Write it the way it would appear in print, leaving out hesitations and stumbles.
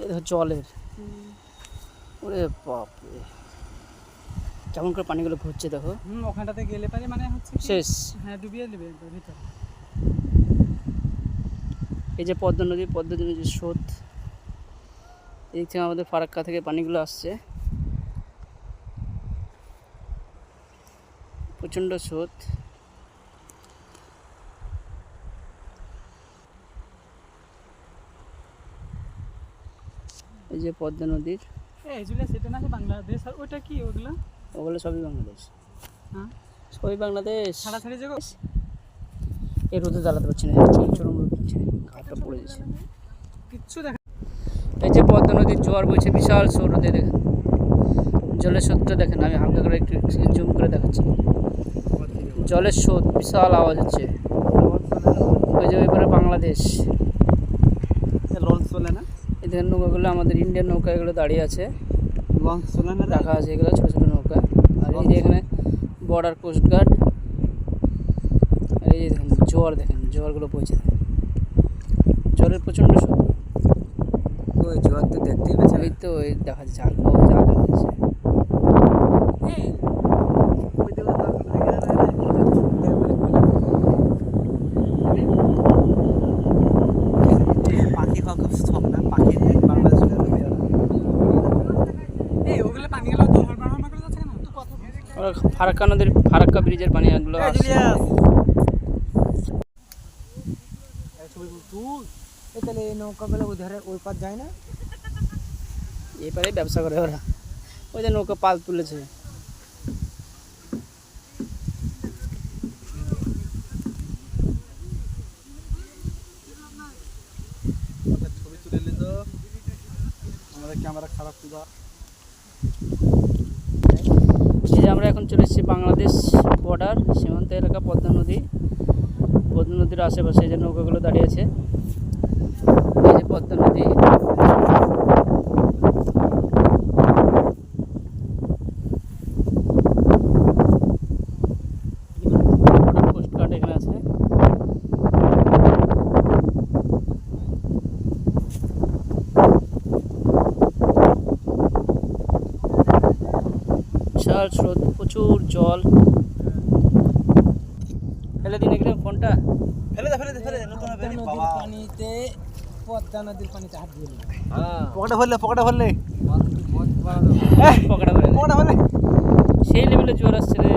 এই দেখো জলের, ওরে বাপ রে, কেমন করে পানিগুলো ঘুরছে দেখো। ওখানটাতে গেলে পারে মানে হচ্ছে শেষ। হ্যাঁ, ডুবিয়ে নেবে ভিতর। এই যে পদ্মা নদীর স্রোত, এই থেকে আমাদের ফারাক্কা থেকে পানিগুলো আসছে, প্রচণ্ড স্রোত। এই যে পদ্মা নদীর, সেটা না বাংলাদেশ, আর ওটা কি ওগুলো? ওগুলো সবই বাংলাদেশ। হ্যাঁ, সবই বাংলাদেশ। ছাড়াছাড়ি জায়গা। এই রোদে জ্বালাতে পারছি না, চরম রোদ দিচ্ছে, ঘাটটা পড়ে যাচ্ছে। কিচ্ছু দেখা। এই যে পদ্মা নদীর জোয়ার বইছে, বিশাল সৌরদে দেখেন, জলের স্রোতটা দেখেন, আমি হালকা করে একটু জুম করে দেখাচ্ছি। জলের স্রোত, বিশাল আওয়াজ হচ্ছে। ওই যে ওইপারে বাংলাদেশ, লঞ্চ চলে না? এই দেখেন নৌকাগুলো, আমাদের ইন্ডিয়ান নৌকা এগুলো দাঁড়িয়ে আছে, লঞ্চ চলে না রাখা আছে এগুলো ছোটো ছোটো নৌকা। আর এই যে এখানে বর্ডার কোস্টগার্ড। আর এই যে দেখেন জোয়ার, দেখেন জোয়ারগুলো বইছে, জলের প্রচণ্ড শব্দ। ওই জোয়ার তো দেখতেই পাচ্ছেন। এই তো এই দেখা যাচ্ছে, হালকা যা দেখা যাচ্ছে। পাখি খাওয়া খুব শখ না, পাখি বাংলাদেশ ওগুলো পানিগুলো তো হরমার করে যাচ্ছে না। ওরা ফারাক্কা নদীর, ফারাক্কা ব্রিজের পানি এগুলো আসছে। তাহলে এই নৌকাগুলো ওই ধারে ওই পার যায় না? এপারে ব্যবসা করে ওরা, ওই যে নৌকা পাল তুলেছে। ছবি তুলে নিল, আমাদের ক্যামেরা খারাপ ছিল। এই যে আমরা এখন চলে এসেছি বাংলাদেশ বর্ডার সীমান্ত এলাকা, পদ্মা নদী। পদ্মা নদীর আশেপাশে যে নৌকাগুলো দাঁড়িয়ে আছে, এই যে পদ্মা নদী। কোস্টগার্ড এখানে আছে। বিশাল স্রোত, প্রচুর জল। ফেলে দিন এখানে ফোনটা, ফেলে দে নতুন হবে বাবা। পানিতে পদ্মা নদীর পানিতে হাত দিয়ে দিল। হ্যাঁ, পকেটে ভরলে পকেটে ভরে সেই লেভেলে জোর আসছে রে।